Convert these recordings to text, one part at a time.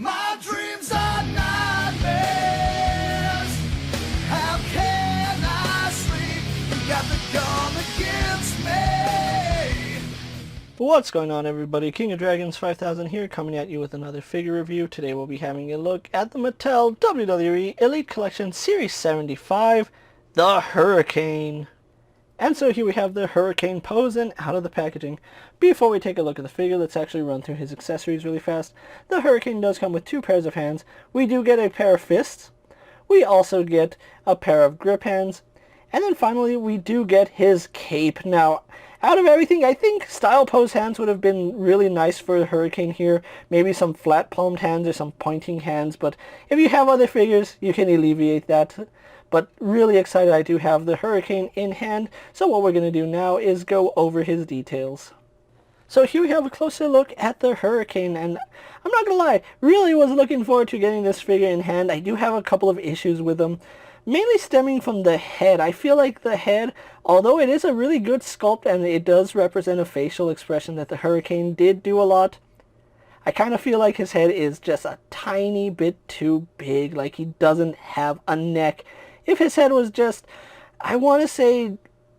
My dreams are nightmares. How can I sleep? You got the gun against me. What's going on, everybody? King of Dragons 5000 here, coming at you with another figure review. Today we'll be having a look at the Mattel WWE Elite Collection Series 75, the Hurricane. And so here we have the Hurricane posing out of the packaging. Before we take a look at the figure, let's actually run through his accessories really fast. The Hurricane does come with 2 pairs of hands. We do get a pair of fists. We also get a pair of grip hands. And then finally we do get his cape. Now, out of everything, I think style pose hands would have been really nice for the Hurricane here. Maybe some flat palmed hands or some pointing hands. But if you have other figures, you can alleviate that. But really excited, I do have the Hurricane in hand. So what we're going to do now is go over his details. So here we have a closer look at the Hurricane, and I'm not going to lie, really was looking forward to getting this figure in hand. I do have a couple of issues with him, mainly stemming from the head. I feel like the head, although it is a really good sculpt and it does represent a facial expression that the Hurricane did do a lot, I kind of feel like his head is just a tiny bit too big, like he doesn't have a neck. If his head was just, I want to say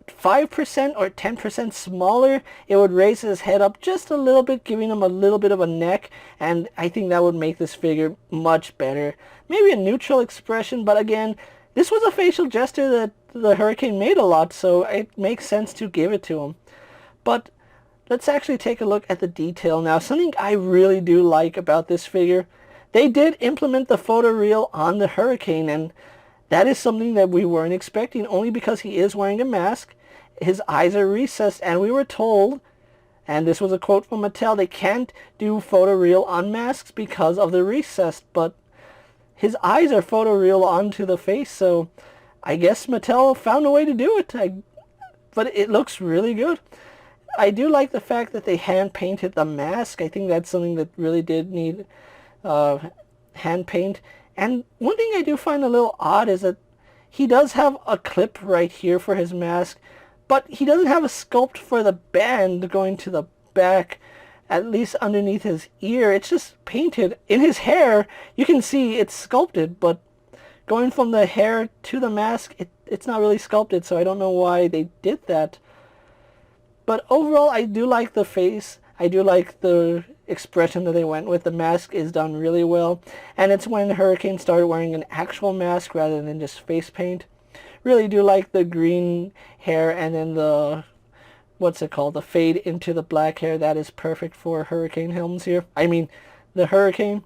5% or 10% smaller, it would raise his head up just a little bit, giving him a little bit of a neck, and I think that would make this figure much better. Maybe a neutral expression, but again, this was a facial gesture that the Hurricane made a lot, so it makes sense to give it to him. But let's actually take a look at the detail now. Something I really do like about this figure, they did implement the photoreal on the Hurricane, and that is something that we weren't expecting, only because he is wearing a mask. His eyes are recessed, and we were told, and this was a quote from Mattel, they can't do photoreal on masks because of the recessed, but his eyes are photoreal onto the face, so I guess Mattel found a way to do it. But it looks really good. I do like the fact that they hand-painted the mask. I think that's something that really did need hand paint. And one thing I do find a little odd is that he does have a clip right here for his mask, but he doesn't have a sculpt for the band going to the back, at least underneath his ear. It's just painted. In his hair, you can see it's sculpted, but going from the hair to the mask, it's not really sculpted, so I don't know why they did that. But overall, I do like the face. I do like the expression that they went with. The mask is done really well, and it's when Hurricane started wearing an actual mask rather than just face paint. Really do like the green hair and then the, what's it called, the fade into the black hair. That is perfect for Hurricane helms here. I mean, the Hurricane.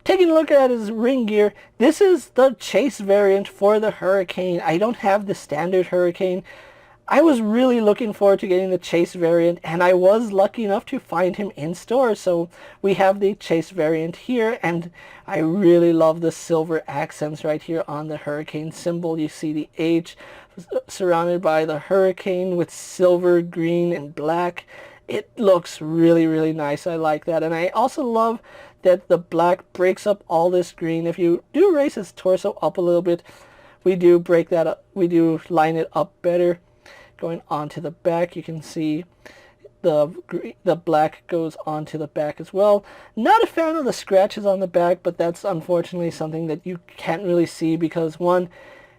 Taking a look at his ring gear, this is the chase variant for the Hurricane. I don't have the standard Hurricane. I was really looking forward to getting the chase variant, and I was lucky enough to find him in store. So we have the chase variant here, and I really love the silver accents right here on the Hurricane symbol. You see the H surrounded by the Hurricane with silver, green, and black. It looks really, really nice. I like that. And I also love that the black breaks up all this green. If you do raise his torso up a little bit, we do break that up. We do line it up better. Going onto the back, you can see the black goes onto the back as well. Not a fan of the scratches on the back, but that's unfortunately something that you can't really see because, one,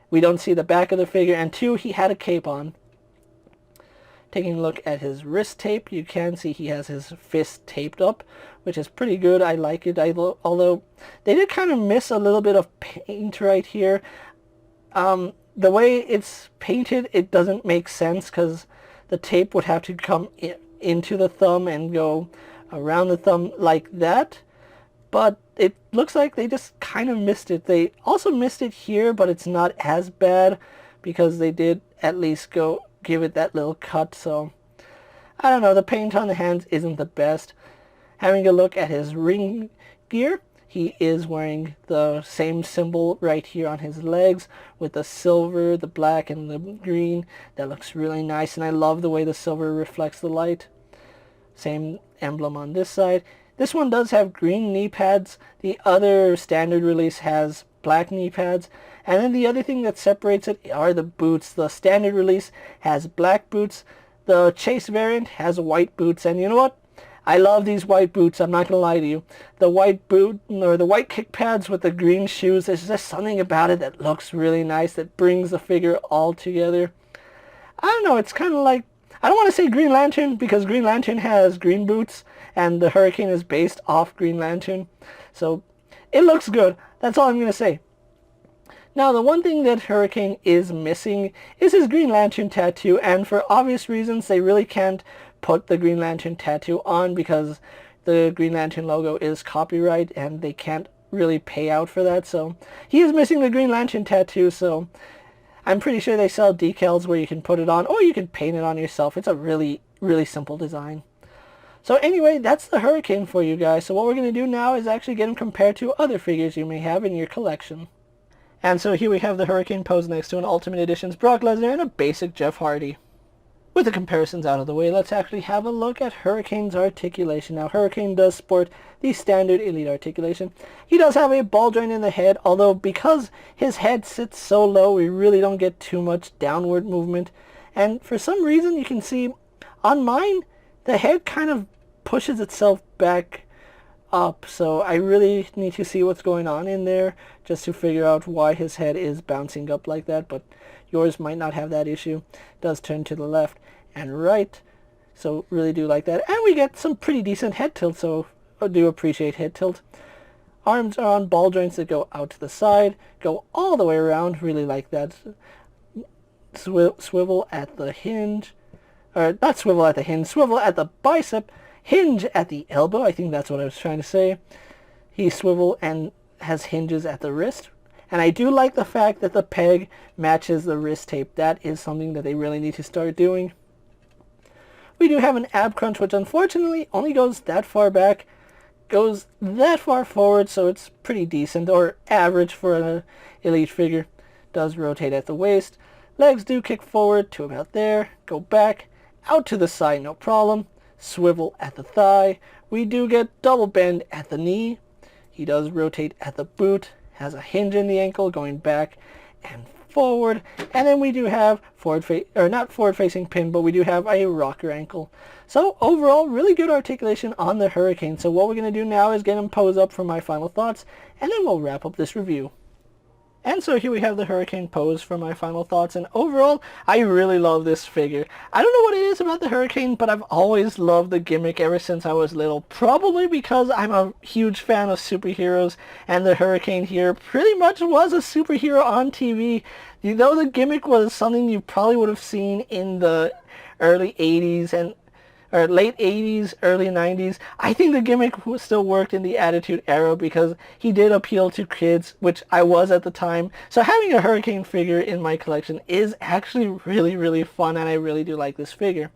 we don't see the back of the figure, and two, he had a cape on. Taking a look at his wrist tape, you can see he has his fist taped up, which is pretty good. I like it, although they did kind of miss a little bit of paint right here. The way it's painted, it doesn't make sense because the tape would have to come into the thumb and go around the thumb like that. But it looks like they just kind of missed it. They also missed it here, but it's not as bad because they did at least go give it that little cut. So I don't know, the paint on the hands isn't the best. Having a look at his ring gear, he is wearing the same symbol right here on his legs with the silver, the black, and the green. That looks really nice, and I love the way the silver reflects the light. Same emblem on this side. This one does have green knee pads. The other standard release has black knee pads. And then the other thing that separates it are the boots. The standard release has black boots. The chase variant has white boots. And you know what? I love these white boots, I'm not going to lie to you. The white boot, or the white kick pads with the green shoes, there's just something about it that looks really nice, that brings the figure all together. I don't know, it's kind of like, I don't want to say Green Lantern, because Green Lantern has green boots, and the Hurricane is based off Green Lantern. So, it looks good. That's all I'm going to say. Now, the one thing that Hurricane is missing is his Green Lantern tattoo, and for obvious reasons, they really can't put the Green Lantern tattoo on because the Green Lantern logo is copyright, and they can't really pay out for that. So, he is missing the Green Lantern tattoo, so I'm pretty sure they sell decals where you can put it on, or you can paint it on yourself. It's a really, really simple design. So anyway, that's the Hurricane for you guys. So what we're going to do now is actually get him compared to other figures you may have in your collection. And so here we have the Hurricane posed next to an Ultimate Edition's Brock Lesnar and a basic Jeff Hardy. With the comparisons out of the way, let's actually have a look at Hurricane's articulation. Now, Hurricane does sport the standard Elite articulation. He does have a ball joint in the head, although because his head sits so low, we really don't get too much downward movement. And for some reason, you can see on mine, the head kind of pushes itself back up, so I really need to see what's going on in there just to figure out why his head is bouncing up like that, but yours might not have that issue. It does turn to the left and right, so really do like that. And we get some pretty decent head tilt, so I do appreciate head tilt. Arms are on ball joints that go out to the side, go all the way around, really like that. Swivel at the hinge, or not swivel at the hinge, swivel at the bicep, hinge at the elbow, I think that's what I was trying to say. He swivel and has hinges at the wrist. And I do like the fact that the peg matches the wrist tape. That is something that they really need to start doing. We do have an ab crunch, which unfortunately only goes that far back, goes that far forward, so it's pretty decent, or average for an Elite figure. Does rotate at the waist. Legs do kick forward to about there, go back, out to the side, no problem. Swivel at the thigh. We do get double bend at the knee. He does rotate at the boot, has a hinge in the ankle going back and forward, and then we do have not forward facing pin, but we do have a rocker ankle. So overall, really good articulation on the Hurricane. So what we're going to do now is get him posed up for my final thoughts, and then we'll wrap up this review. And so here we have the Hurricane pose for my final thoughts, and overall, I really love this figure. I don't know what it is about the Hurricane, but I've always loved the gimmick ever since I was little. Probably because I'm a huge fan of superheroes, and the Hurricane here pretty much was a superhero on TV. You know, the gimmick was something you probably would have seen in the early 80s or late 80s, early 90s. I think the gimmick still worked in the Attitude Era because he did appeal to kids, which I was at the time. So having a Hurricane figure in my collection is actually really, really fun, and I really do like this figure.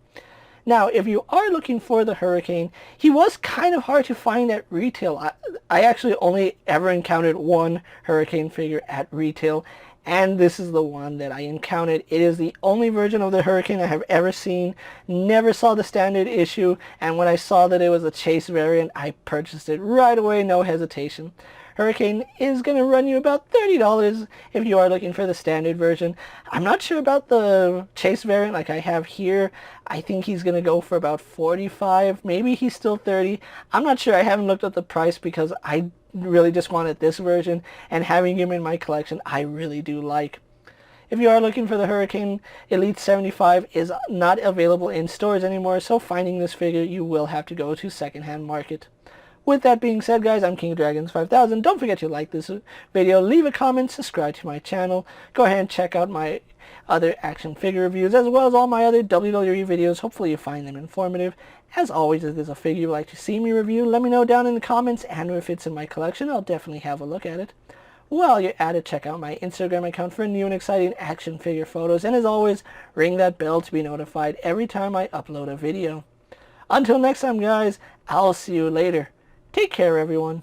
Now, if you are looking for the Hurricane, he was kind of hard to find at retail. I actually only ever encountered one Hurricane figure at retail, and this is the one that I encountered. It is the only version of the Hurricane I have ever seen. Never saw the standard issue, and when I saw that it was a chase variant, I purchased it right away, no hesitation. Hurricane is going to run you about $30 if you are looking for the standard version. I'm not sure about the chase variant like I have here. I think he's going to go for about $45. Maybe he's still $30. I'm not sure. I haven't looked at the price because I really just wanted this version, and having him in my collection I really do like. If you are looking for the Hurricane, Elite 75 is not available in stores anymore, so finding this figure you will have to go to secondhand market. With that being said, guys, I'm KingofDragons 5000. Don't forget to like this video, leave a comment, subscribe to my channel. Go ahead and check out my other action figure reviews as well as all my other WWE videos. Hopefully you find them informative. As always, if there's a figure you'd like to see me review, let me know down in the comments, and if it's in my collection, I'll definitely have a look at it. While you're at it, check out my Instagram account for new and exciting action figure photos, and as always, ring that bell to be notified every time I upload a video. Until next time, guys, I'll see you later. Take care, everyone.